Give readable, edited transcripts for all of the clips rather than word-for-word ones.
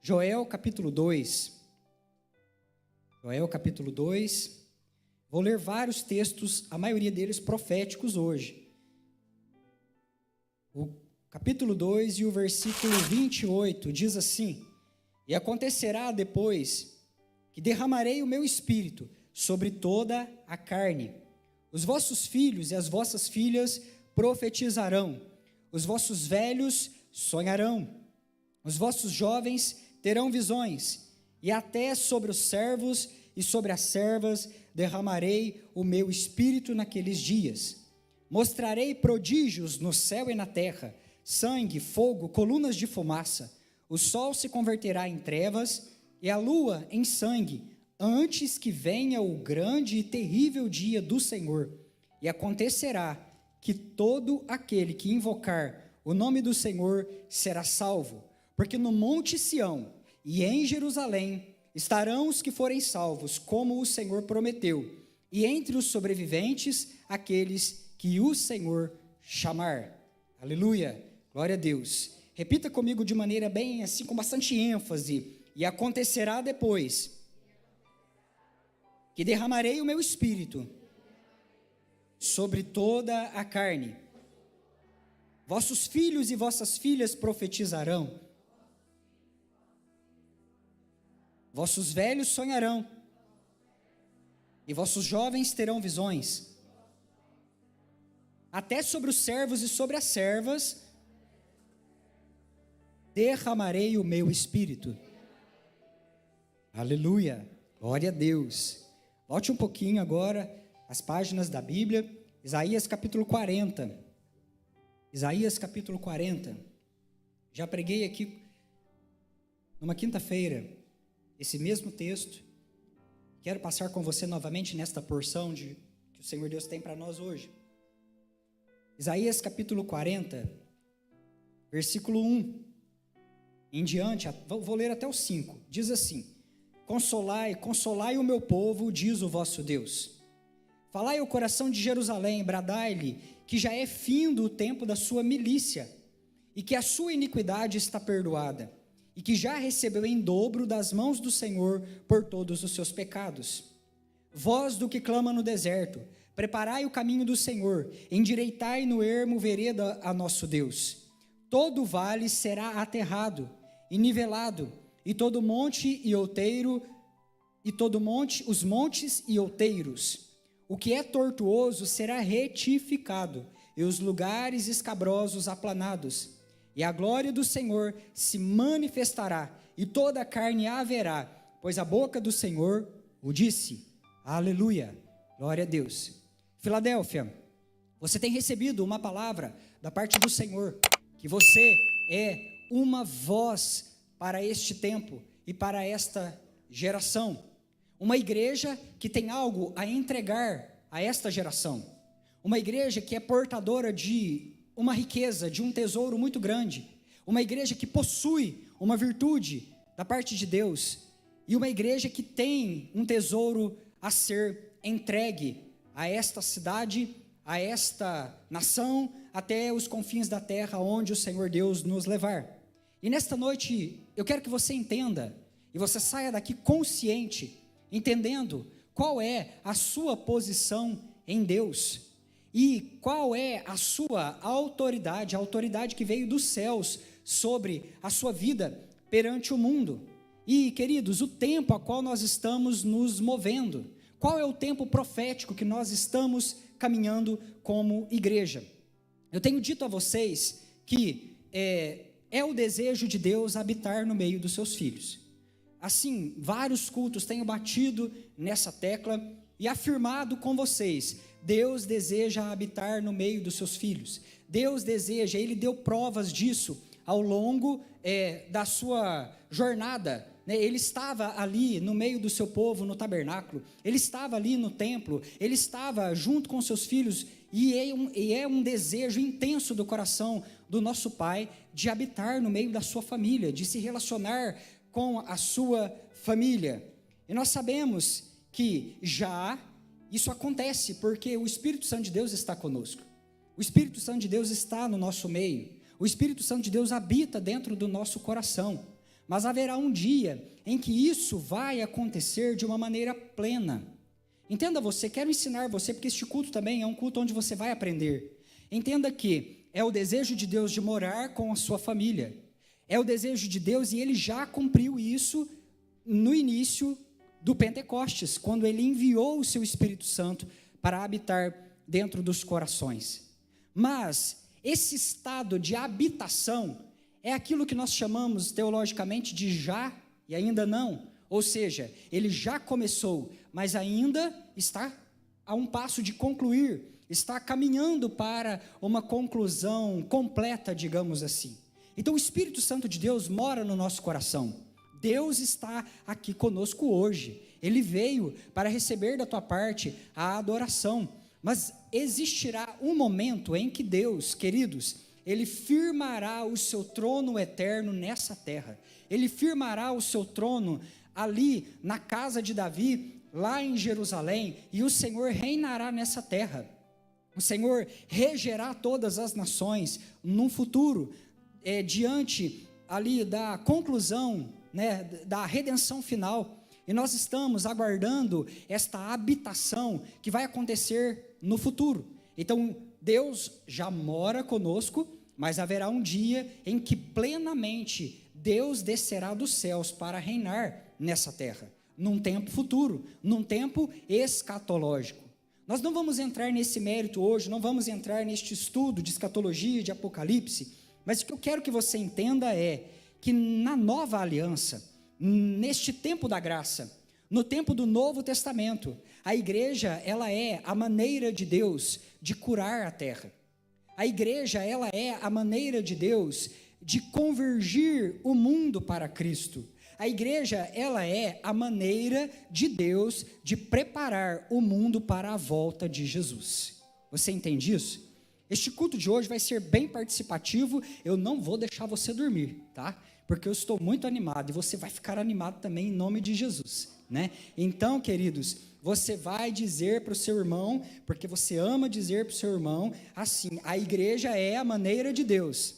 Joel capítulo 2. Joel capítulo 2. Vou ler vários textos, a maioria deles proféticos hoje. O capítulo 2 e o versículo 28 diz assim: E acontecerá depois que derramarei o meu espírito sobre toda a carne. Os vossos filhos e as vossas filhas profetizarão, os vossos velhos sonharão, os vossos jovens terão visões, e até sobre os servos e sobre as servas derramarei o meu espírito naqueles dias. Mostrarei prodígios no céu e na terra, sangue, fogo, colunas de fumaça. O sol se converterá em trevas e a lua em sangue, antes que venha o grande e terrível dia do Senhor. E acontecerá que todo aquele que invocar o nome do Senhor será salvo, porque no monte Sião e em Jerusalém estarão os que forem salvos, como o Senhor prometeu, e entre os sobreviventes, aqueles que o Senhor chamar. Aleluia, glória a Deus. Repita comigo de maneira bem assim, com bastante ênfase. E acontecerá depois que derramarei o meu espírito sobre toda a carne. Vossos filhos e vossas filhas profetizarão. Vossos velhos sonharão. E vossos jovens terão visões. Até sobre os servos e sobre as servas derramarei o meu espírito. Aleluia, glória a Deus. Volte um pouquinho agora as páginas da Bíblia, Isaías capítulo 40. Isaías capítulo 40. Já preguei aqui numa quinta-feira esse mesmo texto. Quero passar com você novamente nesta porção que o Senhor Deus tem para nós hoje. Isaías capítulo 40, versículo 1 em diante, vou ler até o 5, diz assim: Consolai, consolai o meu povo, diz o vosso Deus. Falai ao coração de Jerusalém, bradai-lhe que já é findo o tempo da sua milícia, e que a sua iniquidade está perdoada, e que já recebeu em dobro das mãos do Senhor por todos os seus pecados. Voz do que clama no deserto, preparai o caminho do Senhor, endireitai no ermo vereda a nosso Deus. Todo o vale será aterrado e nivelado, e todo monte e outeiro, os montes e outeiros. O que é tortuoso será retificado, e os lugares escabrosos aplanados. E a glória do Senhor se manifestará, e toda a carne a verá, pois a boca do Senhor o disse. Aleluia, glória a Deus. Filadélfia, você tem recebido uma palavra da parte do Senhor, que você é uma voz para este tempo e para esta geração. Uma igreja que tem algo a entregar a esta geração. Uma igreja que é portadora de uma riqueza, de um tesouro muito grande. Uma igreja que possui uma virtude da parte de Deus. E uma igreja que tem um tesouro a ser entregue a esta cidade, a esta nação, até os confins da terra, onde o Senhor Deus nos levar. E nesta noite, eu quero que você entenda, e você saia daqui consciente, entendendo qual é a sua posição em Deus, e qual é a sua autoridade, a autoridade que veio dos céus sobre a sua vida perante o mundo. E, queridos, o tempo a qual nós estamos nos movendo, qual é o tempo profético que nós estamos caminhando como igreja? Eu tenho dito a vocês que é o desejo de Deus habitar no meio dos seus filhos. Assim, vários cultos tenho batido nessa tecla e afirmado com vocês: Deus deseja habitar no meio dos seus filhos. Deus deseja, Ele deu provas disso ao longo da sua jornada. Ele estava ali no meio do seu povo, no tabernáculo. Ele estava ali no templo. Ele estava junto com seus filhos. E é um desejo intenso do coração do nosso Pai de habitar no meio da sua família, de se relacionar com a sua família. E nós sabemos que já isso acontece porque o Espírito Santo de Deus está conosco. O Espírito Santo de Deus está no nosso meio. O Espírito Santo de Deus habita dentro do nosso coração. mas haverá um dia em que isso vai acontecer de uma maneira plena. Entenda você, quero ensinar você, porque este culto também é um culto onde você vai aprender. Entenda que é o desejo de Deus de morar com a sua família. É o desejo de Deus e Ele já cumpriu isso no início do Pentecostes, quando Ele enviou o seu Espírito Santo para habitar dentro dos corações. Mas esse estado de habitação é aquilo que nós chamamos teologicamente de já e ainda não. Ou seja, ele já começou, mas ainda está a um passo de concluir, está caminhando para uma conclusão completa, digamos assim. Então o Espírito Santo de Deus mora no nosso coração. Deus está aqui conosco hoje. Ele veio para receber da tua parte a adoração. Mas existirá um momento em que Deus, queridos, Ele firmará o seu trono eterno nessa terra. Ele firmará o seu trono ali na casa de Davi, lá em Jerusalém, e o Senhor reinará nessa terra. O Senhor regerá todas as nações num futuro, diante ali da conclusão, da redenção final. E nós estamos aguardando esta habitação que vai acontecer no futuro. Então, Deus já mora conosco, mas haverá um dia em que plenamente Deus descerá dos céus para reinar nessa terra, num tempo futuro, num tempo escatológico. Nós não vamos entrar nesse mérito hoje, não vamos entrar neste estudo de escatologia, de Apocalipse, mas o que eu quero que você entenda é que na nova aliança, neste tempo da graça, no tempo do Novo Testamento, a igreja, ela é a maneira de Deus de curar a terra. A igreja, ela é a maneira de Deus de convergir o mundo para Cristo. A igreja, ela é a maneira de Deus de preparar o mundo para a volta de Jesus. Você entende isso? Este culto de hoje vai ser bem participativo, eu não vou deixar você dormir, tá? Porque eu estou muito animado e você vai ficar animado também em nome de Jesus, né? Então, queridos, você vai dizer para o seu irmão, porque você ama dizer para o seu irmão, assim, a igreja é a maneira de Deus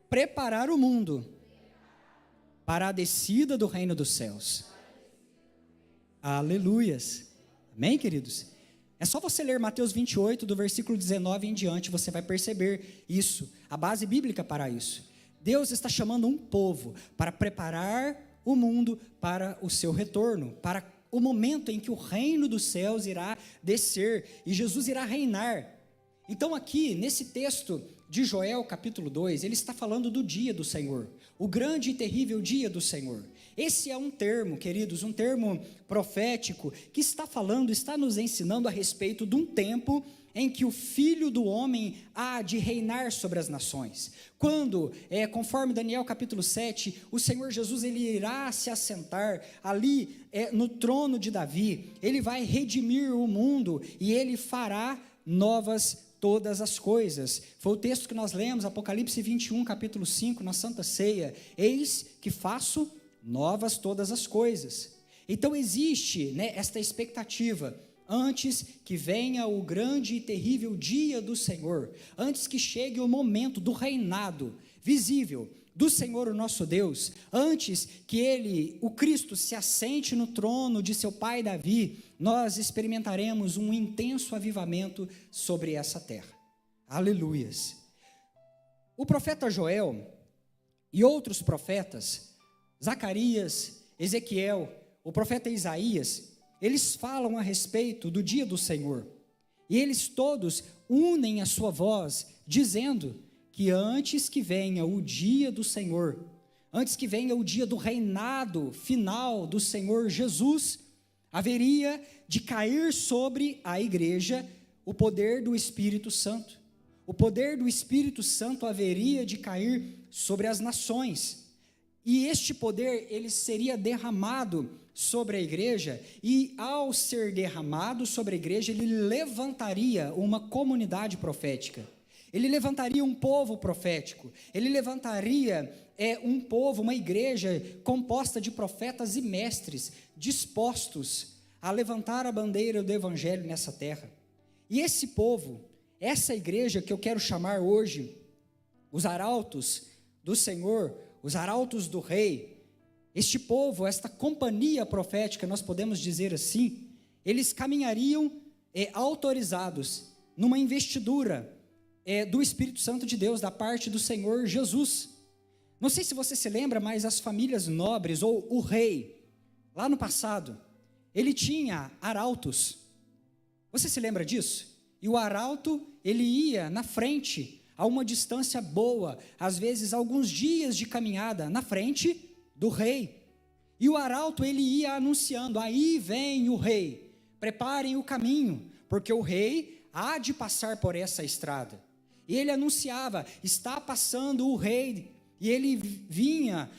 preparar o mundo para a descida do reino dos céus. Aleluias. Amém, queridos? É só você ler Mateus 28, do versículo 19 em diante, você vai perceber isso, a base bíblica para isso. Deus está chamando um povo para preparar o mundo para o seu retorno, para o momento em que o reino dos céus irá descer e Jesus irá reinar. Então aqui, nesse texto de Joel, capítulo 2, ele está falando do dia do Senhor, o grande e terrível dia do Senhor. Esse é um termo, queridos, um termo profético, que está nos ensinando a respeito de um tempo em que o Filho do Homem há de reinar sobre as nações. Quando, conforme Daniel capítulo 7, o Senhor Jesus ele irá se assentar ali no trono de Davi, ele vai redimir o mundo e ele fará novas todas as coisas. Foi o texto que nós lemos, Apocalipse 21, capítulo 5, na Santa Ceia. Eis que faço novas todas as coisas. Então existe, esta expectativa, antes que venha o grande e terrível dia do Senhor, antes que chegue o momento do reinado visível do Senhor, o nosso Deus, antes que ele, o Cristo, se assente no trono de seu pai Davi, nós experimentaremos um intenso avivamento sobre essa terra. Aleluias. O profeta Joel e outros profetas, Zacarias, Ezequiel, o profeta Isaías, eles falam a respeito do dia do Senhor, e eles todos unem a sua voz, dizendo que antes que venha o dia do Senhor, antes que venha o dia do reinado final do Senhor Jesus, haveria de cair sobre a igreja o poder do Espírito Santo. O poder do Espírito Santo haveria de cair sobre as nações, e este poder ele seria derramado sobre a igreja, e ao ser derramado sobre a igreja, ele levantaria uma comunidade profética. Ele levantaria um povo profético, ele levantaria um povo, uma igreja composta de profetas e mestres, dispostos a levantar a bandeira do evangelho nessa terra. E esse povo, essa igreja que eu quero chamar hoje, os arautos do Senhor, os arautos do rei, este povo, esta companhia profética, nós podemos dizer assim, eles caminhariam autorizados numa investidura do Espírito Santo de Deus, da parte do Senhor Jesus. Não sei se você se lembra, mas as famílias nobres, ou o rei, lá no passado, ele tinha arautos. Você se lembra disso? E o arauto, ele ia na frente, a uma distância boa, às vezes alguns dias de caminhada, na frente do rei. E o arauto, ele ia anunciando, aí vem o rei, preparem o caminho, porque o rei há de passar por essa estrada. E ele anunciava, está passando o rei, e ele vinha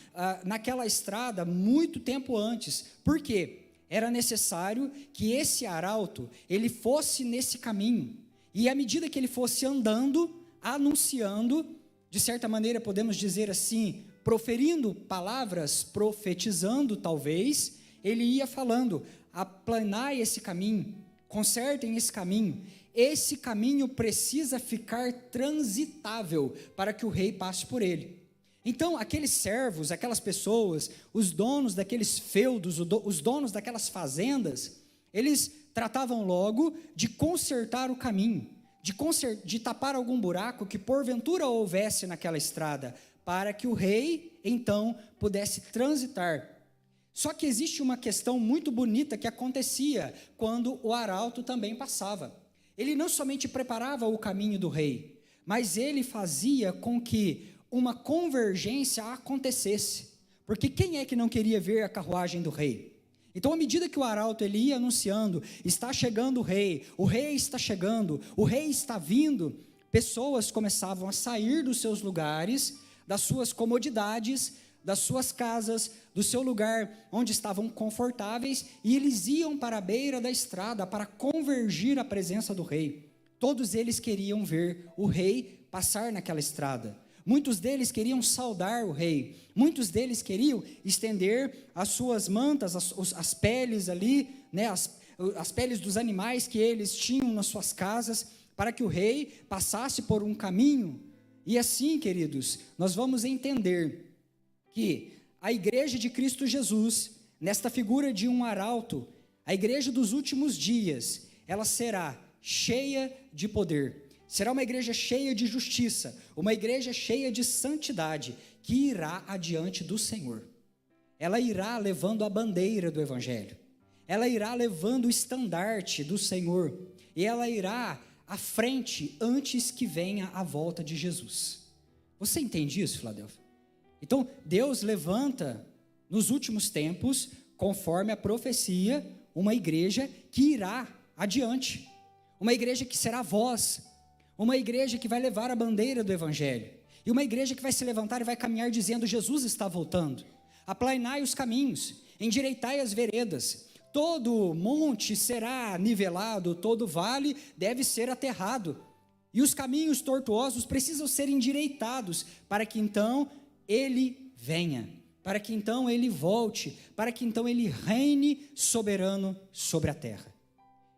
naquela estrada muito tempo antes. Por quê? Era necessário que esse arauto, ele fosse nesse caminho, e à medida que ele fosse andando, anunciando, de certa maneira podemos dizer assim, proferindo palavras, profetizando talvez, ele ia falando, aplanai esse caminho, consertem esse caminho precisa ficar transitável, para que o rei passe por ele. Então, aqueles servos, aquelas pessoas, os donos daqueles feudos, os donos daquelas fazendas, eles tratavam logo de consertar o caminho, de tapar algum buraco que porventura houvesse naquela estrada, para que o rei, então, pudesse transitar. Só que existe uma questão muito bonita que acontecia quando o arauto também passava. Ele não somente preparava o caminho do rei, mas ele fazia com que uma convergência acontecesse, porque quem é que não queria ver a carruagem do rei? Então, à medida que o arauto ele ia anunciando, está chegando o rei está chegando, o rei está vindo, pessoas começavam a sair dos seus lugares, das suas comodidades, das suas casas, do seu lugar onde estavam confortáveis, e eles iam para a beira da estrada para convergir à presença do rei. Todos eles queriam ver o rei passar naquela estrada. Muitos deles queriam saudar o rei, muitos deles queriam estender as suas mantas, as peles ali, né, as peles dos animais que eles tinham nas suas casas, para que o rei passasse por um caminho. E assim, queridos, nós vamos entender que a igreja de Cristo Jesus, nesta figura de um arauto, a igreja dos últimos dias, ela será cheia de poder. Será uma igreja cheia de justiça, uma igreja cheia de santidade, que irá adiante do Senhor. Ela irá levando a bandeira do Evangelho, ela irá levando o estandarte do Senhor, e ela irá à frente antes que venha a volta de Jesus. Você entende isso, Filadélfia? Então, Deus levanta nos últimos tempos, conforme a profecia, uma igreja que irá adiante, uma igreja que será voz, uma igreja que vai levar a bandeira do Evangelho, e uma igreja que vai se levantar e vai caminhar dizendo, Jesus está voltando, aplanai os caminhos, endireitai as veredas, todo monte será nivelado, todo vale deve ser aterrado, e os caminhos tortuosos precisam ser endireitados, para que então ele venha, para que então ele volte, para que então ele reine soberano sobre a terra.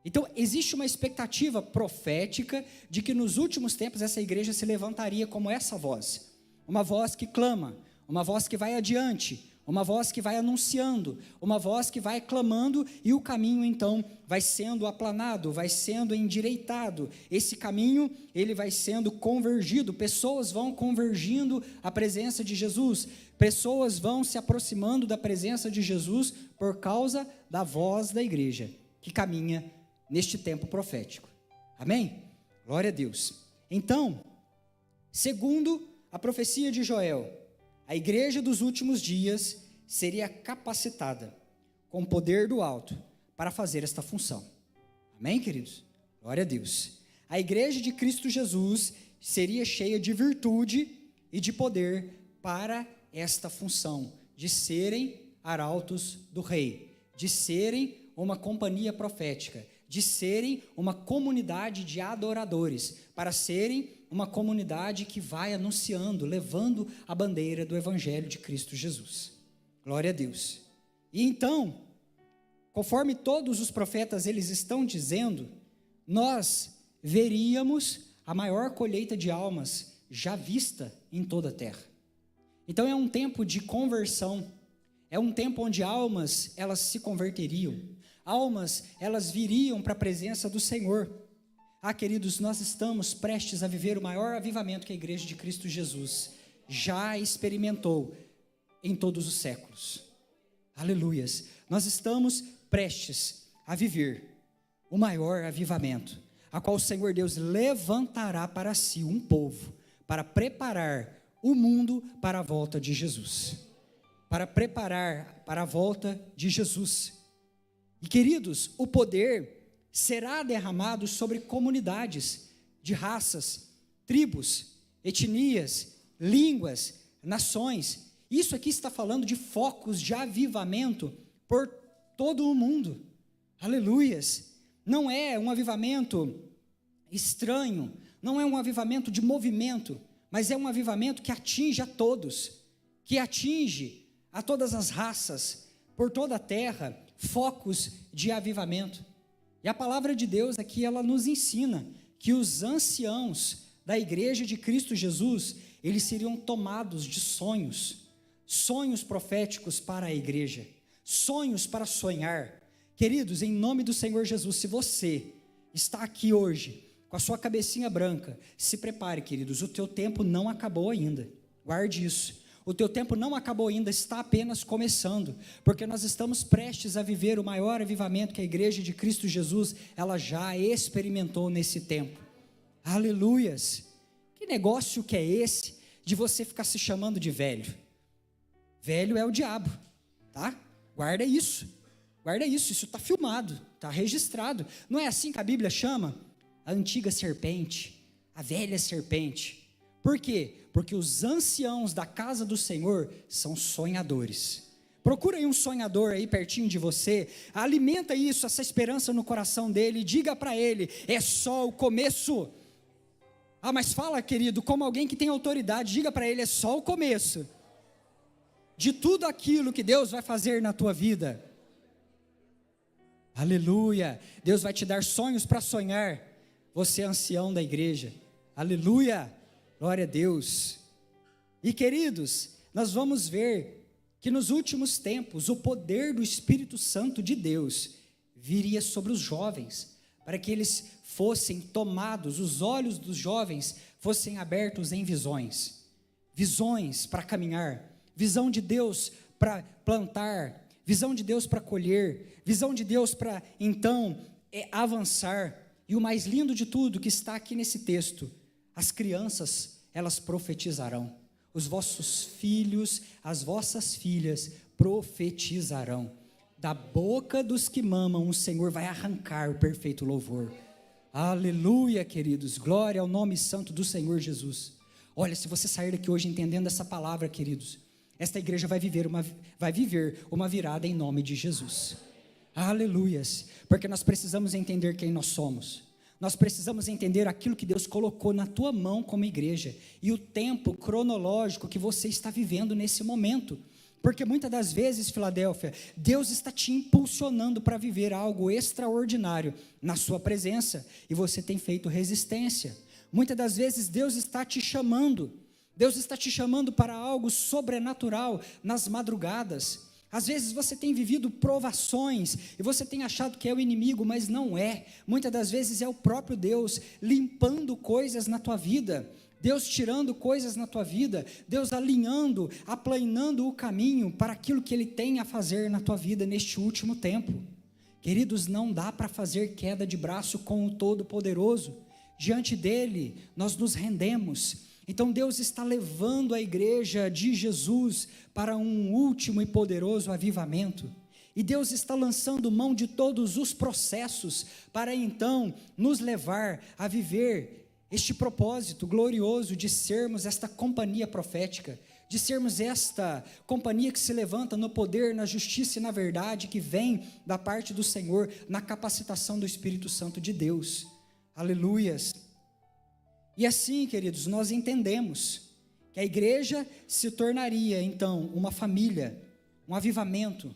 Então, existe uma expectativa profética de que nos últimos tempos essa igreja se levantaria como essa voz, uma voz que clama, uma voz que vai adiante, uma voz que vai anunciando, uma voz que vai clamando, e o caminho então vai sendo aplanado, vai sendo endireitado, esse caminho ele vai sendo convergido, pessoas vão convergindo à presença de Jesus, pessoas vão se aproximando da presença de Jesus por causa da voz da igreja, que caminha neste tempo profético. Amém? Glória a Deus. Então, segundo a profecia de Joel, a igreja dos últimos dias seria capacitada com o poder do alto para fazer esta função. Amém, queridos? Glória a Deus. A igreja de Cristo Jesus seria cheia de virtude e de poder para esta função, de serem arautos do rei, de serem uma companhia profética, de serem uma comunidade de adoradores, para serem uma comunidade que vai anunciando, levando a bandeira do Evangelho de Cristo Jesus. Glória a Deus. E então, conforme todos os profetas eles estão dizendo, nós veríamos a maior colheita de almas já vista em toda a terra. Então é um tempo de conversão, é um tempo onde almas, elas se converteriam, almas, elas viriam para a presença do Senhor. Queridos, nós estamos prestes a viver o maior avivamento que a Igreja de Cristo Jesus já experimentou em todos os séculos. Aleluias! Nós estamos prestes a viver o maior avivamento, a qual o Senhor Deus levantará para si um povo, para preparar o mundo para a volta de Jesus. Para preparar para a volta de Jesus. E queridos, o poder será derramado sobre comunidades de raças, tribos, etnias, línguas, nações. Isso aqui está falando de focos de avivamento por todo o mundo. Aleluias! Não é um avivamento estranho, não é um avivamento de movimento, mas é um avivamento que atinge a todos, que atinge a todas as raças, por toda a terra, focos de avivamento. E a palavra de Deus aqui, ela nos ensina que os anciãos da Igreja de Cristo Jesus, eles seriam tomados de sonhos proféticos para a igreja, sonhos para sonhar. Queridos, em nome do Senhor Jesus, se você está aqui hoje, com a sua cabecinha branca, se prepare, queridos, o teu tempo não acabou ainda, guarde isso. O teu tempo não acabou ainda, está apenas começando, porque nós estamos prestes a viver o maior avivamento que a Igreja de Cristo Jesus, ela já experimentou nesse tempo. Aleluias! Que negócio que é esse, de você ficar se chamando de velho? Velho é o diabo, tá? Guarda isso, isso está filmado, está registrado. Não é assim que a Bíblia chama? A antiga serpente, a velha serpente. Por quê? Porque os anciãos da casa do Senhor são sonhadores. Procura aí um sonhador aí pertinho de você, alimenta isso, essa esperança no coração dele, diga para ele, é só o começo. Mas fala, querido, como alguém que tem autoridade, diga para ele, é só o começo de tudo aquilo que Deus vai fazer na tua vida. Aleluia! Deus vai te dar sonhos para sonhar, você é ancião da igreja. Aleluia! Glória a Deus. E queridos, nós vamos ver que nos últimos tempos o poder do Espírito Santo de Deus viria sobre os jovens, para que eles fossem tomados, os olhos dos jovens fossem abertos em visões para caminhar, visão de Deus para plantar, visão de Deus para colher, visão de Deus para então avançar. E o mais lindo de tudo que está aqui nesse texto, as crianças, elas profetizarão. Os vossos filhos, as vossas filhas profetizarão. Da boca dos que mamam, o Senhor vai arrancar o perfeito louvor. Aleluia, queridos. Glória ao nome santo do Senhor Jesus. Olha, se você sair daqui hoje entendendo essa palavra, queridos, esta igreja vai viver uma virada em nome de Jesus. Aleluias. Porque nós precisamos entender quem nós somos. Nós precisamos entender aquilo que Deus colocou na tua mão como igreja e o tempo cronológico que você está vivendo nesse momento. Porque muitas das vezes, Filadélfia, Deus está te impulsionando para viver algo extraordinário na sua presença e você tem feito resistência. Muitas das vezes Deus está te chamando para algo sobrenatural nas madrugadas. Às vezes você tem vivido provações e você tem achado que é o inimigo, mas não é. Muitas das vezes é o próprio Deus limpando coisas na tua vida, Deus tirando coisas na tua vida, Deus alinhando, aplanando o caminho para aquilo que Ele tem a fazer na tua vida neste último tempo. Queridos, não dá para fazer queda de braço com o Todo-Poderoso. Diante dEle nós nos rendemos. Então Deus está levando a igreja de Jesus para um último e poderoso avivamento. E Deus está lançando mão de todos os processos para então nos levar a viver este propósito glorioso de sermos esta companhia profética, de sermos esta companhia que se levanta no poder, na justiça e na verdade que vem da parte do Senhor, na capacitação do Espírito Santo de Deus. Aleluias. E assim, queridos, nós entendemos que a igreja se tornaria, então, uma família, um avivamento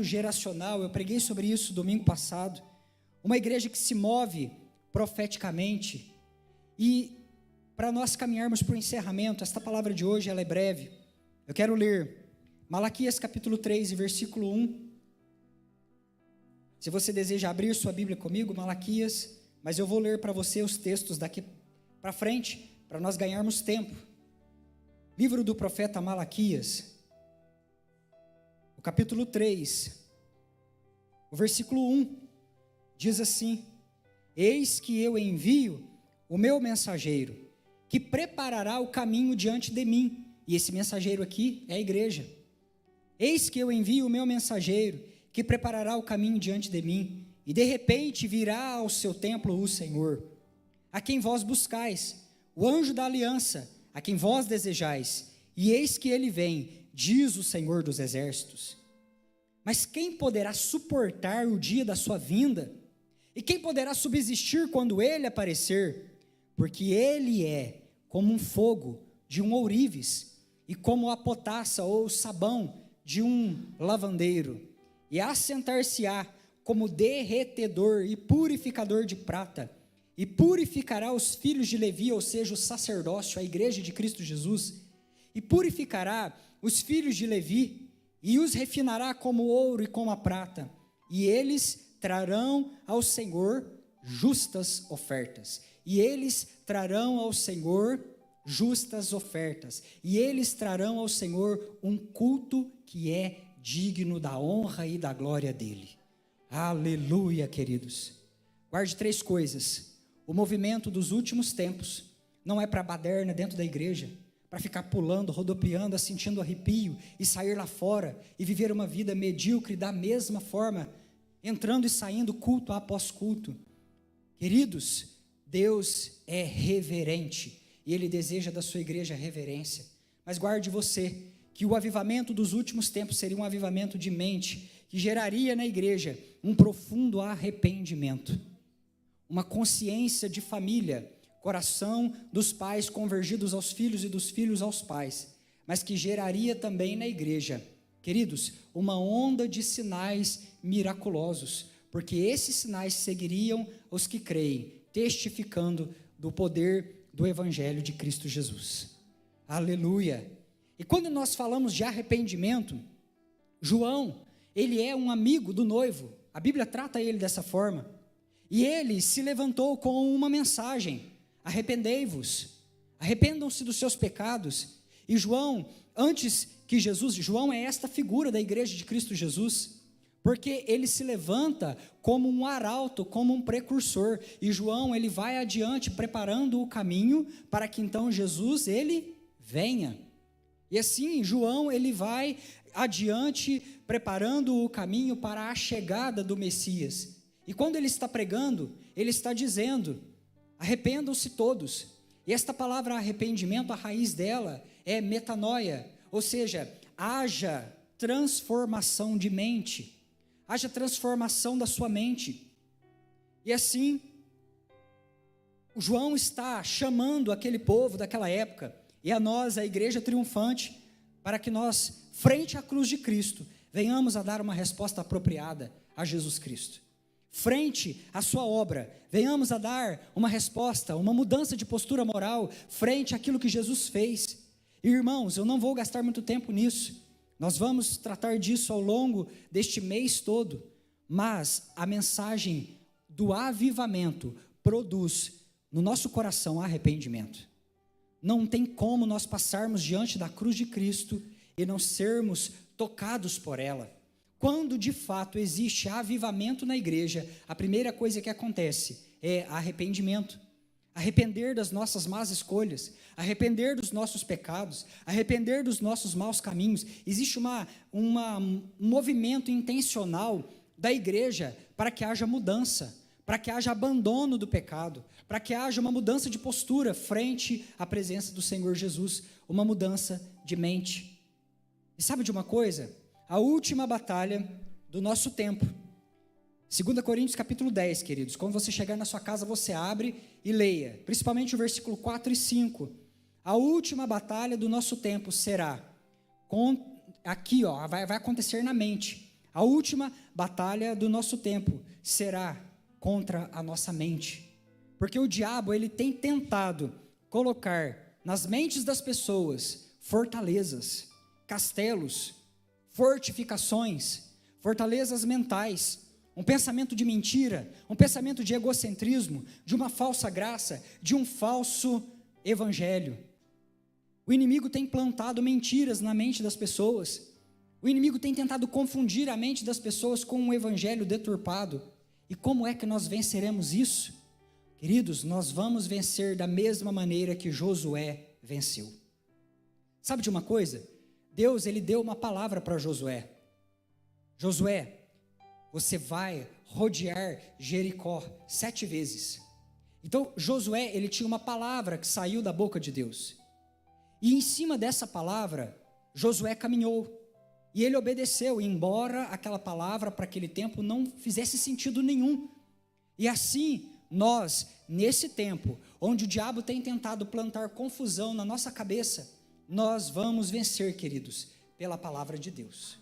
geracional. Eu preguei sobre isso domingo passado. Uma igreja que se move profeticamente. E para nós caminharmos para o encerramento, esta palavra de hoje ela é breve, Eu quero ler Malaquias capítulo 3 e versículo 1. Se você deseja abrir sua Bíblia comigo, Malaquias, mas eu vou ler para você os textos daqui para frente, para nós ganharmos tempo. Livro do profeta Malaquias, o capítulo 3, o versículo 1, diz assim: Eis que eu envio o meu mensageiro, que preparará o caminho diante de mim. E esse mensageiro aqui é a igreja. Eis que eu envio o meu mensageiro, que preparará o caminho diante de mim, e de repente virá ao seu templo o Senhor, a quem vós buscais, o anjo da aliança, a quem vós desejais, e eis que ele vem, diz o Senhor dos exércitos. Mas quem poderá suportar o dia da sua vinda? E quem poderá subsistir quando ele aparecer? Porque ele é como um fogo de um ourives, e como a potassa ou sabão de um lavandeiro, e assentar-se-á como derretedor e purificador de prata, e purificará os filhos de Levi, ou seja, o sacerdócio, a igreja de Cristo Jesus, e purificará os filhos de Levi, e os refinará como ouro e como a prata, e eles trarão ao Senhor justas ofertas, e eles trarão ao Senhor justas ofertas, e eles trarão ao Senhor um culto que é digno da honra e da glória dele. Aleluia, queridos. Guarde 3 coisas. O movimento dos últimos tempos não é para baderna dentro da igreja, para ficar pulando, rodopiando, sentindo arrepio e sair lá fora e viver uma vida medíocre da mesma forma, entrando e saindo culto após culto. Queridos, Deus é reverente e Ele deseja da sua igreja reverência. Mas guarde você que o avivamento dos últimos tempos seria um avivamento de mente, que geraria na igreja um profundo arrependimento, uma consciência de família, coração dos pais convergidos aos filhos e dos filhos aos pais, mas que geraria também na igreja, queridos, uma onda de sinais miraculosos, porque esses sinais seguiriam os que creem, testificando do poder do Evangelho de Cristo Jesus. Aleluia! E quando nós falamos de arrependimento, João, ele é um amigo do noivo, a Bíblia trata ele dessa forma, e ele se levantou com uma mensagem: arrependei-vos, arrependam-se dos seus pecados. E João, antes que Jesus, João é esta figura da igreja de Cristo Jesus, porque ele se levanta como um arauto, como um precursor, e João, ele vai adiante preparando o caminho para que então Jesus, ele venha. E assim, João, ele vai adiante preparando o caminho para a chegada do Messias. E quando ele está pregando, ele está dizendo: arrependam-se todos. E esta palavra arrependimento, a raiz dela é metanoia, ou seja, haja transformação de mente, haja transformação da sua mente. E assim, o João está chamando aquele povo daquela época, e a nós, a igreja triunfante, para que nós, frente à cruz de Cristo, venhamos a dar uma resposta apropriada a Jesus Cristo. Frente à sua obra, venhamos a dar uma resposta, uma mudança de postura moral, frente àquilo que Jesus fez. E, irmãos, eu não vou gastar muito tempo nisso, nós vamos tratar disso ao longo deste mês todo, mas a mensagem do avivamento produz no nosso coração arrependimento. Não tem como nós passarmos diante da cruz de Cristo e não sermos tocados por ela. Quando de fato existe avivamento na igreja, a primeira coisa que acontece é arrependimento. Arrepender das nossas más escolhas, arrepender dos nossos pecados, arrepender dos nossos maus caminhos. Existe um movimento intencional da igreja para que haja mudança, para que haja abandono do pecado, para que haja uma mudança de postura frente à presença do Senhor Jesus, uma mudança de mente. E sabe de uma coisa? A última batalha do nosso tempo, 2 Coríntios capítulo 10, queridos, quando você chegar na sua casa, você abre e leia, principalmente o versículo 4 e 5, a última batalha do nosso tempo será, aqui ó, vai acontecer na mente, a última batalha do nosso tempo será contra a nossa mente, porque o diabo, ele tem tentado colocar nas mentes das pessoas fortalezas, castelos, fortificações, fortalezas mentais, um pensamento de mentira, um pensamento de egocentrismo, de uma falsa graça, de um falso evangelho. O inimigo tem plantado mentiras na mente das pessoas. O inimigo tem tentado confundir a mente das pessoas com um evangelho deturpado. E como é que nós venceremos isso? Queridos, nós vamos vencer da mesma maneira que Josué venceu. Sabe de uma coisa? Deus, ele deu uma palavra para Josué. Josué, você vai rodear Jericó 7 vezes. Então, Josué, ele tinha uma palavra que saiu da boca de Deus. E em cima dessa palavra, Josué caminhou. E ele obedeceu, embora aquela palavra para aquele tempo não fizesse sentido nenhum. E assim, nós, nesse tempo, onde o diabo tem tentado plantar confusão na nossa cabeça, nós vamos vencer, queridos, pela palavra de Deus.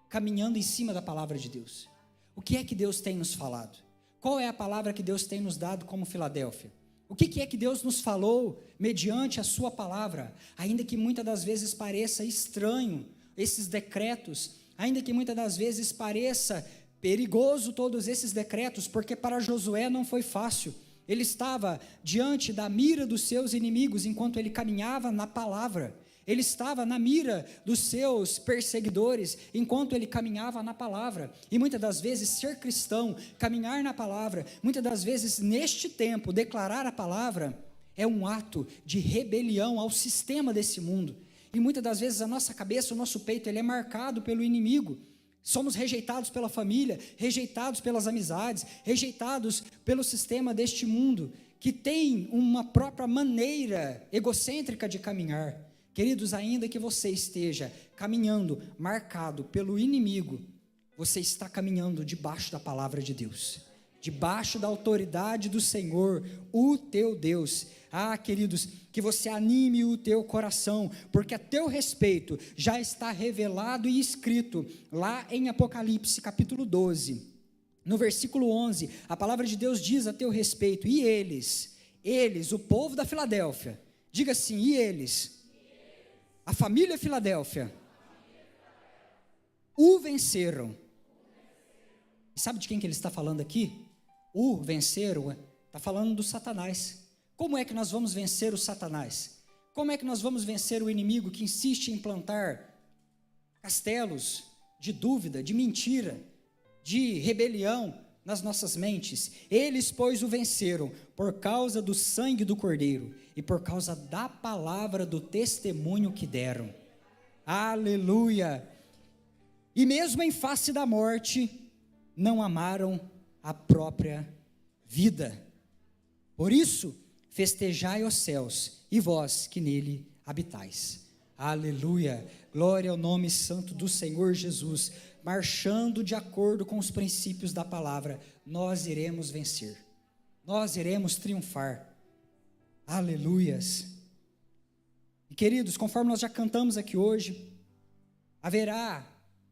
Caminhando em cima da palavra de Deus. O que é que Deus tem nos falado? Qual é a palavra que Deus tem nos dado como Filadélfia? O que é que Deus nos falou mediante a sua palavra? Ainda que muitas das vezes pareça estranho esses decretos, ainda que muitas das vezes pareça perigoso todos esses decretos, porque para Josué não foi fácil. Ele estava diante da mira dos seus inimigos enquanto ele caminhava na palavra. Ele estava na mira dos seus perseguidores, enquanto ele caminhava na palavra. E muitas das vezes ser cristão, caminhar na palavra, muitas das vezes neste tempo, declarar a palavra, é um ato de rebelião ao sistema desse mundo. E muitas das vezes a nossa cabeça, o nosso peito, ele é marcado pelo inimigo. Somos rejeitados pela família, rejeitados pelas amizades, rejeitados pelo sistema deste mundo, que tem uma própria maneira egocêntrica de caminhar. Queridos, ainda que você esteja caminhando marcado pelo inimigo, você está caminhando debaixo da palavra de Deus, debaixo da autoridade do Senhor, o teu Deus. Queridos, que você anime o teu coração, porque a teu respeito já está revelado e escrito lá em Apocalipse capítulo 12, no versículo 11, a palavra de Deus diz a teu respeito, e eles, o povo da Filadélfia, diga assim, e eles, a família Filadélfia, o venceram. E sabe de quem que ele está falando aqui? O venceram, está falando do Satanás. Como é que nós vamos vencer o Satanás? Como é que nós vamos vencer o inimigo que insiste em plantar castelos de dúvida, de mentira, de rebelião nas nossas mentes? Eles, pois, o venceram por causa do sangue do Cordeiro e por causa da palavra do testemunho que deram. Aleluia! E mesmo em face da morte, não amaram a própria vida. Por isso, festejai os céus, e vós que nele habitais. Aleluia, glória ao nome santo do Senhor Jesus. Marchando de acordo com os princípios da palavra, nós iremos vencer, nós iremos triunfar. Aleluias. E queridos, conforme nós já cantamos aqui hoje, haverá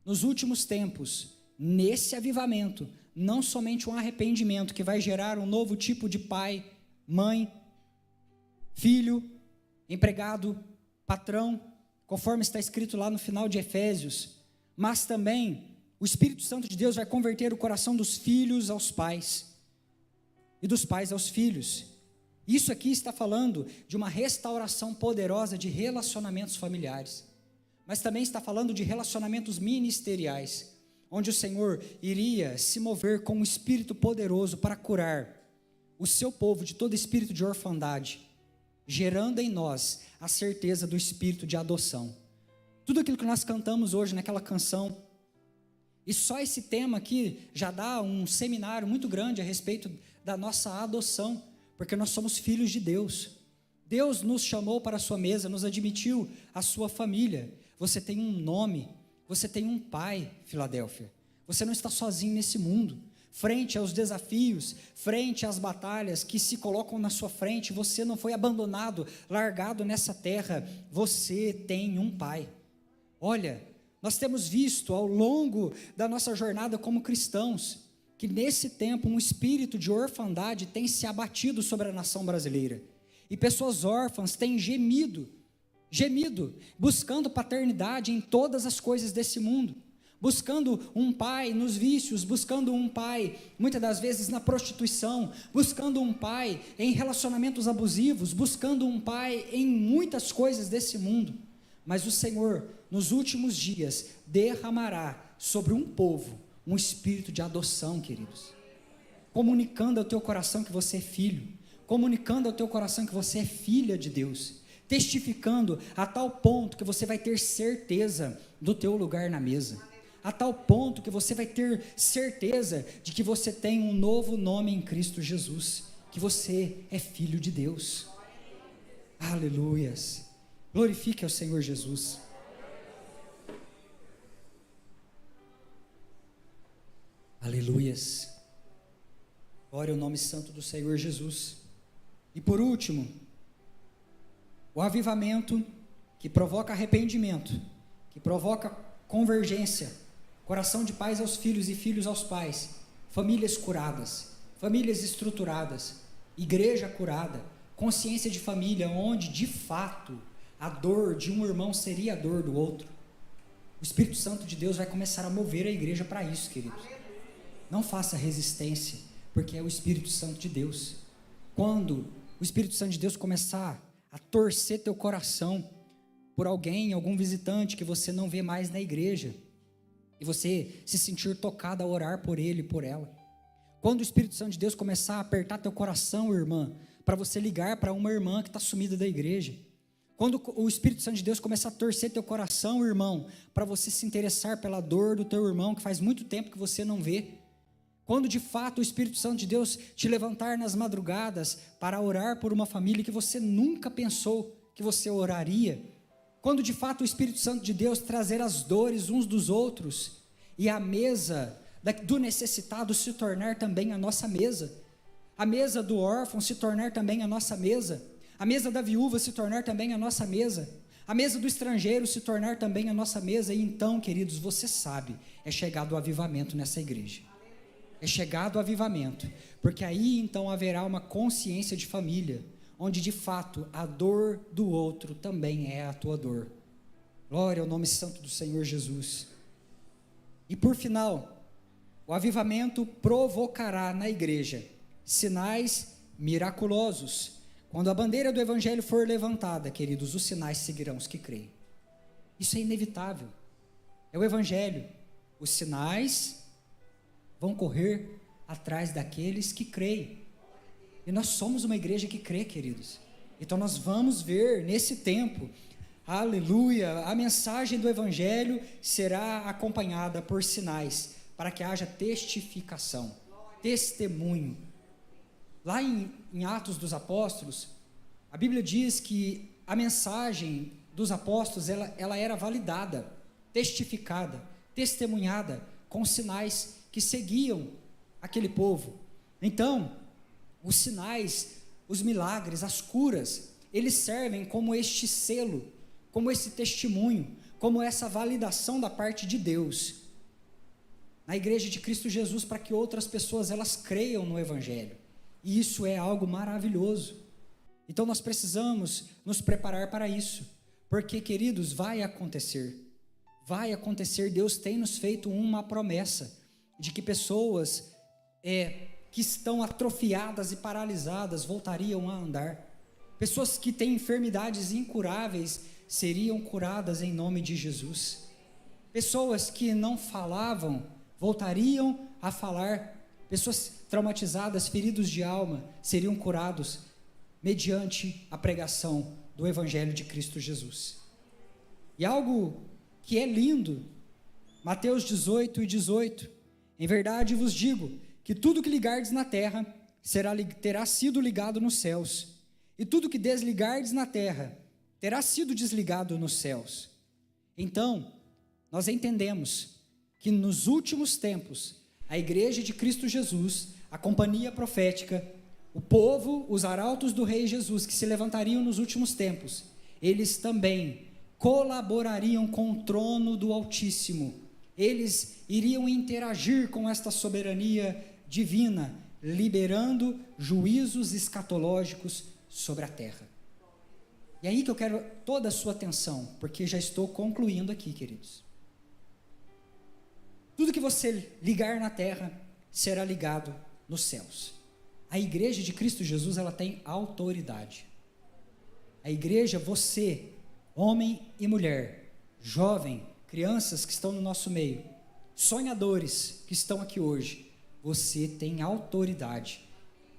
nos últimos tempos, nesse avivamento, não somente um arrependimento que vai gerar um novo tipo de pai, mãe, filho, empregado, patrão, conforme está escrito lá no final de Efésios, mas também o Espírito Santo de Deus vai converter o coração dos filhos aos pais e dos pais aos filhos. Isso aqui está falando de uma restauração poderosa de relacionamentos familiares, mas também está falando de relacionamentos ministeriais, onde o Senhor iria se mover com um espírito poderoso para curar o seu povo de todo espírito de orfandade, gerando em nós a certeza do espírito de adoção. Tudo aquilo que nós cantamos hoje naquela canção, e só esse tema aqui já dá um seminário muito grande a respeito da nossa adoção, porque nós somos filhos de Deus. Deus nos chamou para a sua mesa, nos admitiu a sua família. Você tem um nome, você tem um pai, Filadélfia. Você não está sozinho nesse mundo. Frente aos desafios, frente às batalhas que se colocam na sua frente, você não foi abandonado, largado nessa terra. Você tem um pai. Olha, nós temos visto ao longo da nossa jornada como cristãos, que nesse tempo um espírito de orfandade tem se abatido sobre a nação brasileira. E pessoas órfãs têm gemido gemido, buscando paternidade em todas as coisas desse mundo, buscando um pai nos vícios, buscando um pai, muitas das vezes, na prostituição, buscando um pai em relacionamentos abusivos, buscando um pai em muitas coisas desse mundo. Mas o Senhor, nos últimos dias, derramará sobre um povo um espírito de adoção, queridos, comunicando ao teu coração que você é filho, comunicando ao teu coração que você é filha de Deus, testificando a tal ponto que você vai ter certeza do teu lugar na mesa, a tal ponto que você vai ter certeza de que você tem um novo nome em Cristo Jesus, que você é filho de Deus. Aleluias, glorifique ao Senhor Jesus. Aleluias, glória ao nome santo do Senhor Jesus. E por último, o avivamento que provoca arrependimento, que provoca convergência, coração de pais aos filhos e filhos aos pais, famílias curadas, famílias estruturadas, igreja curada, consciência de família, onde de fato a dor de um irmão seria a dor do outro. O Espírito Santo de Deus vai começar a mover a igreja para isso, queridos. Não faça resistência, porque é o Espírito Santo de Deus. Quando o Espírito Santo de Deus começar a torcer teu coração por alguém, algum visitante que você não vê mais na igreja, e você se sentir tocado a orar por ele e por ela. Quando o Espírito Santo de Deus começar a apertar teu coração, irmã, para você ligar para uma irmã que está sumida da igreja. Quando o Espírito Santo de Deus começar a torcer teu coração, irmão, para você se interessar pela dor do teu irmão, que faz muito tempo que você não vê. Quando de fato o Espírito Santo de Deus te levantar nas madrugadas para orar por uma família que você nunca pensou que você oraria. Quando de fato o Espírito Santo de Deus trazer as dores uns dos outros e a mesa do necessitado se tornar também a nossa mesa, a mesa do órfão se tornar também a nossa mesa, a mesa da viúva se tornar também a nossa mesa, a mesa do estrangeiro se tornar também a nossa mesa. E então, queridos, você sabe, é chegado o avivamento nessa igreja, é chegado o avivamento, porque aí então haverá uma consciência de família, onde de fato a dor do outro também é a tua dor. Glória ao nome santo do Senhor Jesus. E por final, o avivamento provocará na igreja sinais miraculosos. Quando a bandeira do evangelho for levantada, queridos, os sinais seguirão os que creem. Isso é inevitável, é o evangelho. Os sinais vão correr atrás daqueles que creem. E nós somos uma igreja que crê, queridos. Então nós vamos ver nesse tempo, aleluia, a mensagem do evangelho será acompanhada por sinais, para que haja testificação, testemunho. Lá em Atos dos Apóstolos, a Bíblia diz que a mensagem dos apóstolos, ela era validada, testificada, testemunhada, com sinais que seguiam aquele povo. Então, os sinais, os milagres, as curas, eles servem como este selo, como esse testemunho, como essa validação da parte de Deus na igreja de Cristo Jesus, para que outras pessoas elas creiam no evangelho. E isso é algo maravilhoso. Então nós precisamos nos preparar para isso, porque, queridos, vai acontecer. Deus tem nos feito uma promessa de que pessoas que estão atrofiadas e paralisadas voltariam a andar. Pessoas que têm enfermidades incuráveis seriam curadas em nome de Jesus. Pessoas que não falavam voltariam a falar. Pessoas traumatizadas, feridos de alma, seriam curados mediante a pregação do Evangelho de Cristo Jesus. E algo que é lindo, Mateus 18:18, em verdade vos digo, que tudo que ligardes na terra, terá sido ligado nos céus, e tudo que desligardes na terra, terá sido desligado nos céus. Então, nós entendemos que nos últimos tempos, a igreja de Cristo Jesus, a companhia profética, o povo, os arautos do rei Jesus, que se levantariam nos últimos tempos, eles também colaborariam com o trono do Altíssimo. Eles iriam interagir com esta soberania divina, liberando juízos escatológicos sobre a terra. E aí que eu quero toda a sua atenção, porque já estou concluindo aqui, queridos. Tudo que você ligar na terra será ligado nos céus. A igreja de Cristo Jesus, ela tem autoridade. A igreja, você, homem e mulher, jovem, crianças que estão no nosso meio, sonhadores que estão aqui hoje, você tem autoridade.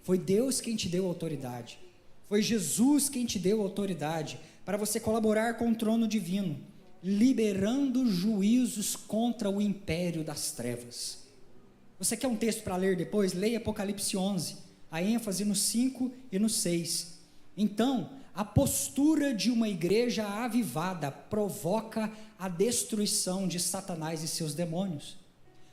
Foi Deus quem te deu autoridade. Foi Jesus quem te deu autoridade para você colaborar com o trono divino, liberando juízos contra o império das trevas. Você quer um texto para ler depois? Leia Apocalipse 11, a ênfase no 5 e no 6. Então, a postura de uma igreja avivada provoca a destruição de Satanás e seus demônios.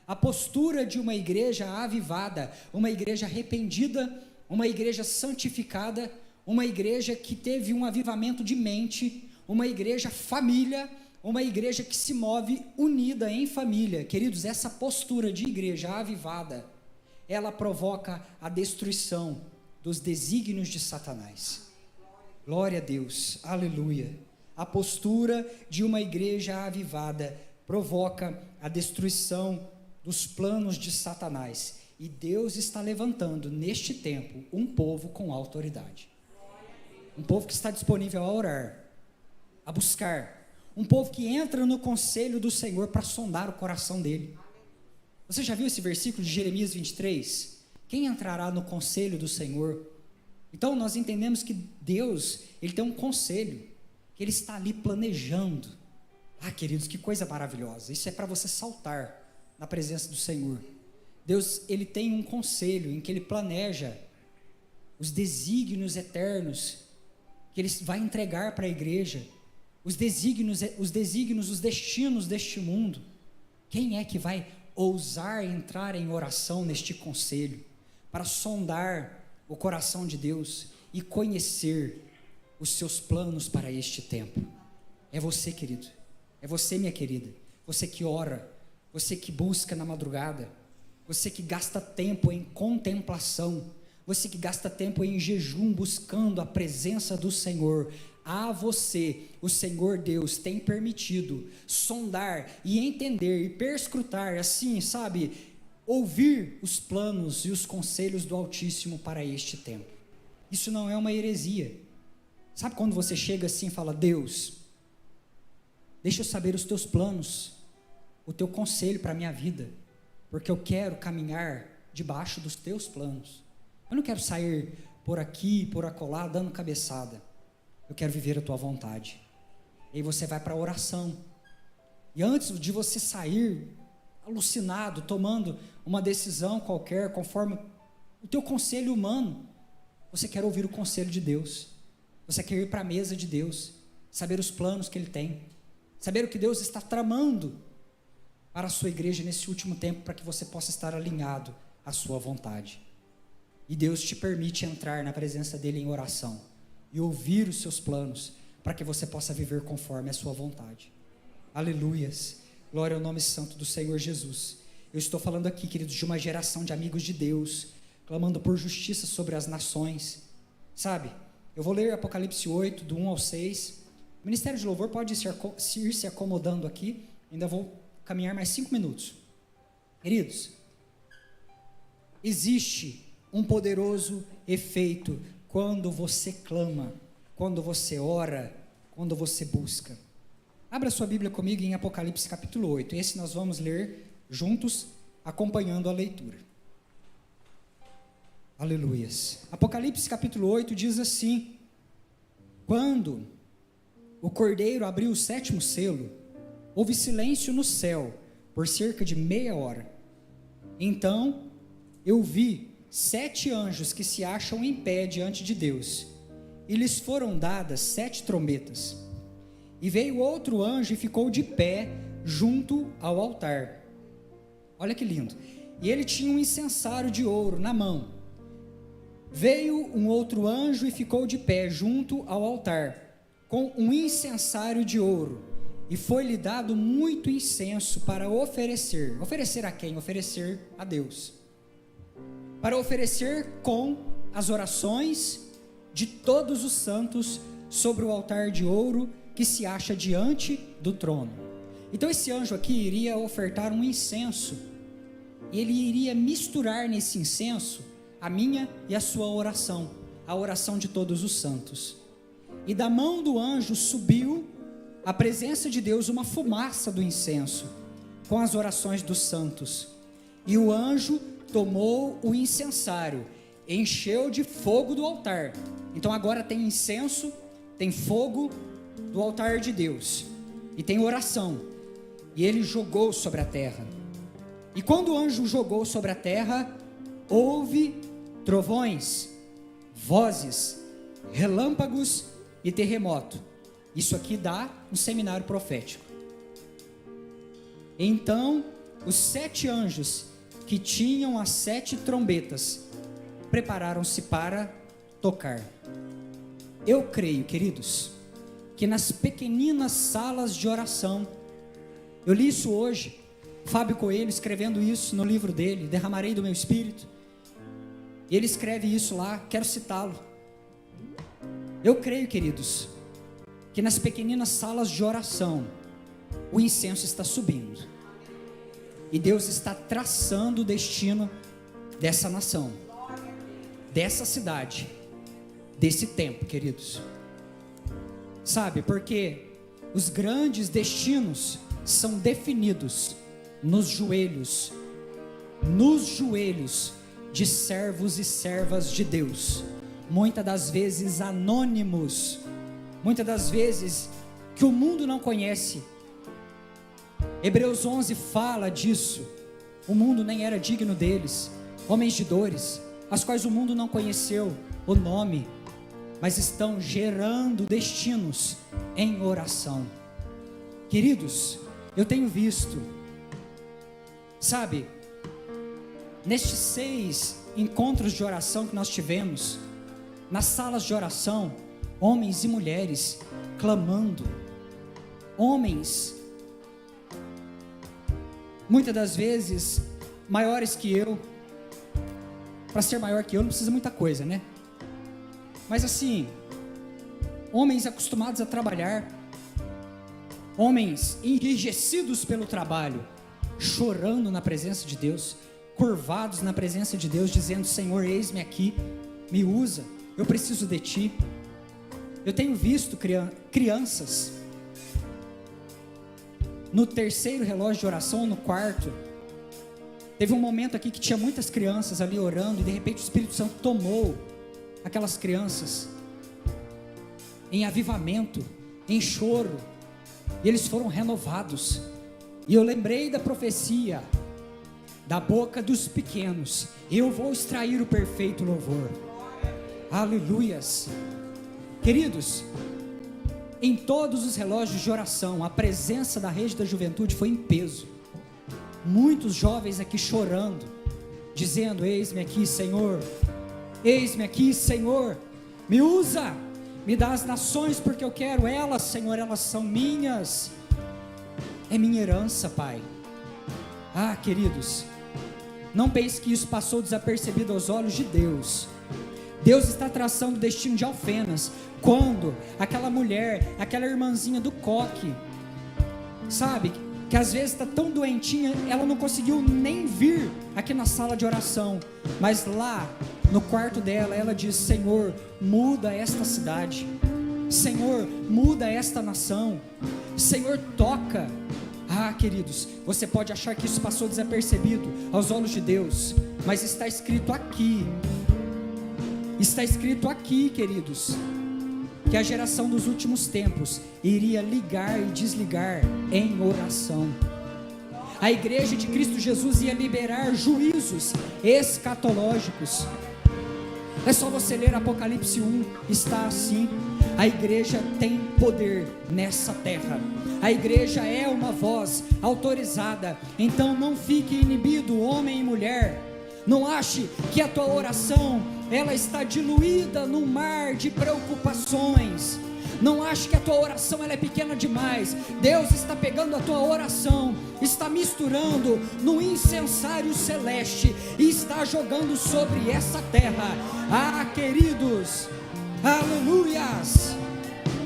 A postura de uma igreja avivada, uma igreja arrependida, uma igreja santificada, uma igreja que teve um avivamento de mente, uma igreja família, uma igreja que se move unida em família. Queridos, essa postura de igreja avivada, ela provoca a destruição dos desígnios de Satanás. Glória a Deus, aleluia. A postura de uma igreja avivada provoca a destruição dos planos de Satanás. E Deus está levantando neste tempo um povo com autoridade. Um povo que está disponível a orar, a buscar. Um povo que entra no conselho do Senhor para sondar o coração dele. Você já viu esse versículo de Jeremias 23? Quem entrará no conselho do Senhor? Então nós entendemos que Deus, Ele tem um conselho, que Ele está ali planejando. Ah, queridos, que coisa maravilhosa. Isso é para você saltar na presença do Senhor. Deus, Ele tem um conselho em que Ele planeja os desígnios eternos que Ele vai entregar para a igreja, os desígnios, os destinos deste mundo. Quem é que vai ousar entrar em oração neste conselho, para sondar o coração de Deus e conhecer os seus planos para este tempo? É você, querido, é você, minha querida, você que ora, você que busca na madrugada, você que gasta tempo em contemplação, você que gasta tempo em jejum buscando a presença do Senhor. A você, o Senhor Deus tem permitido sondar e entender e perscrutar, assim, sabe, ouvir os planos e os conselhos do Altíssimo para este tempo. Isso não é uma heresia. Sabe quando você chega assim e fala: Deus, deixa eu saber os teus planos, o teu conselho para a minha vida, porque eu quero caminhar debaixo dos teus planos. Eu não quero sair por aqui, por acolá, dando cabeçada. Eu quero viver a tua vontade. E aí você vai para a oração. E antes de você sair alucinado, tomando uma decisão qualquer, conforme o teu conselho humano, você quer ouvir o conselho de Deus. Você quer ir para a mesa de Deus, saber os planos que Ele tem, saber o que Deus está tramando para a sua igreja nesse último tempo, para que você possa estar alinhado à sua vontade. E Deus te permite entrar na presença dEle em oração e ouvir os seus planos, para que você possa viver conforme a sua vontade. Aleluias, glória ao nome santo do Senhor Jesus. Eu estou falando aqui, queridos, de uma geração de amigos de Deus, clamando por justiça sobre as nações, sabe? Eu vou ler Apocalipse 8, do 1 ao 6, o Ministério de Louvor pode ir se acomodando aqui, ainda vou caminhar mais 5 minutos. Queridos, existe um poderoso efeito quando você clama, quando você ora, quando você busca. Abra sua Bíblia comigo em Apocalipse capítulo 8. Esse nós vamos ler juntos, acompanhando a leitura. Aleluias. Apocalipse capítulo 8 diz assim: quando o Cordeiro abriu o 7º selo, houve silêncio no céu por cerca de meia hora. Então eu vi 7 anjos que se acham em pé diante de Deus, e lhes foram dadas 7 trombetas. E veio outro anjo e ficou de pé junto ao altar. Olha que lindo. E ele tinha um incensário de ouro na mão. Veio um outro anjo e ficou de pé junto ao altar, com um incensário de ouro, e foi-lhe dado muito incenso para oferecer. Oferecer a quem? Oferecer a Deus. Para oferecer com as orações de todos os santos sobre o altar de ouro que se acha diante do trono. Então esse anjo aqui iria ofertar um incenso, e ele iria misturar nesse incenso a minha e a sua oração, a oração de todos os santos. E da mão do anjo subiu à presença de Deus uma fumaça do incenso, com as orações dos santos. E o anjo tomou o incensário, encheu de fogo do altar. Então agora tem incenso, tem fogo do altar de Deus, e tem oração, e ele jogou sobre a terra. E quando o anjo jogou sobre a terra, houve trovões, vozes, relâmpagos e terremoto. Isso aqui dá um seminário profético. Então os 7 anjos que tinham as 7 trombetas prepararam-se para tocar. Eu creio, queridos, que nas pequeninas salas de oração, eu li isso hoje, Fábio Coelho escrevendo isso no livro dele, Derramarei do Meu Espírito, e ele escreve isso lá, quero citá-lo. Eu creio, queridos, que nas pequeninas salas de oração, o incenso está subindo, e Deus está traçando o destino dessa nação, dessa cidade, desse tempo, queridos. Sabe, porque os grandes destinos são definidos nos joelhos de servos e servas de Deus, muitas das vezes anônimos, muitas das vezes que o mundo não conhece. Hebreus 11 fala disso, o mundo nem era digno deles, homens de dores, as quais o mundo não conheceu o nome, mas estão gerando destinos em oração. Queridos, eu tenho visto, sabe, nestes 6 encontros de oração que nós tivemos, nas salas de oração, homens e mulheres clamando, homens, muitas das vezes, maiores que eu. Para ser maior que eu não precisa muita coisa, né? Mas assim, homens acostumados a trabalhar, homens enrijecidos pelo trabalho, chorando na presença de Deus, curvados na presença de Deus, dizendo: Senhor, eis-me aqui, me usa, eu preciso de Ti. Eu tenho visto crianças, no 3º relógio de oração, no 4º, teve um momento aqui que tinha muitas crianças ali orando, e de repente o Espírito Santo tomou aquelas crianças em avivamento, em choro, e eles foram renovados. E eu lembrei da profecia, da boca dos pequenos eu vou extrair o perfeito louvor. Aleluias. Queridos, em todos os relógios de oração, a presença da Rede da Juventude foi em peso. Muitos jovens aqui chorando, dizendo: eis-me aqui, Senhor, eis-me aqui, Senhor, me usa, me dá as nações, porque eu quero elas, Senhor, elas são minhas, é minha herança, Pai. Ah, queridos, não pense que isso passou desapercebido aos olhos de Deus. Deus está traçando o destino de Alfenas, quando aquela mulher, aquela irmãzinha do coque, sabe, que às vezes está tão doentinha, ela não conseguiu nem vir aqui na sala de oração, mas lá no quarto dela, ela diz: Senhor, muda esta cidade, Senhor, muda esta nação, Senhor, toca. Ah, queridos, você pode achar que isso passou desapercebido aos olhos de Deus, mas está escrito aqui, queridos, que a geração dos últimos tempos iria ligar e desligar em oração. A igreja de Cristo Jesus ia liberar juízos escatológicos. É só você ler Apocalipse 1, está assim. A igreja tem poder nessa terra. A igreja é uma voz autorizada. Então não fique inibido, homem e mulher. Não ache que a tua oração, ela está diluída num mar de preocupações. Não ache que a tua oração ela é pequena demais. Deus está pegando a tua oração, está misturando no incensário celeste e está jogando sobre essa terra. Ah, queridos, aleluias,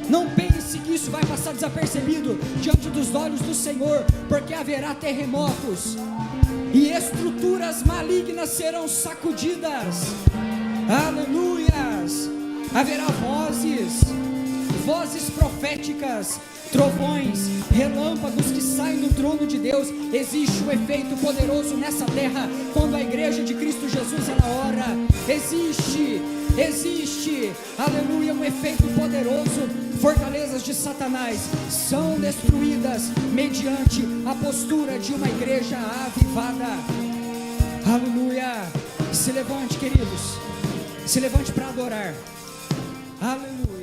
Não pense que isso vai passar desapercebido diante dos olhos do Senhor, porque haverá terremotos e estruturas malignas serão sacudidas. Aleluias! Haverá vozes proféticas, trovões, relâmpagos que saem do trono de Deus. Existe um efeito poderoso nessa terra quando a igreja de Cristo Jesus ela ora. Existe, aleluia, um efeito poderoso. Fortalezas de Satanás são destruídas mediante a postura de uma igreja avivada. Aleluia. Se levante, queridos, se levante para adorar. Aleluia.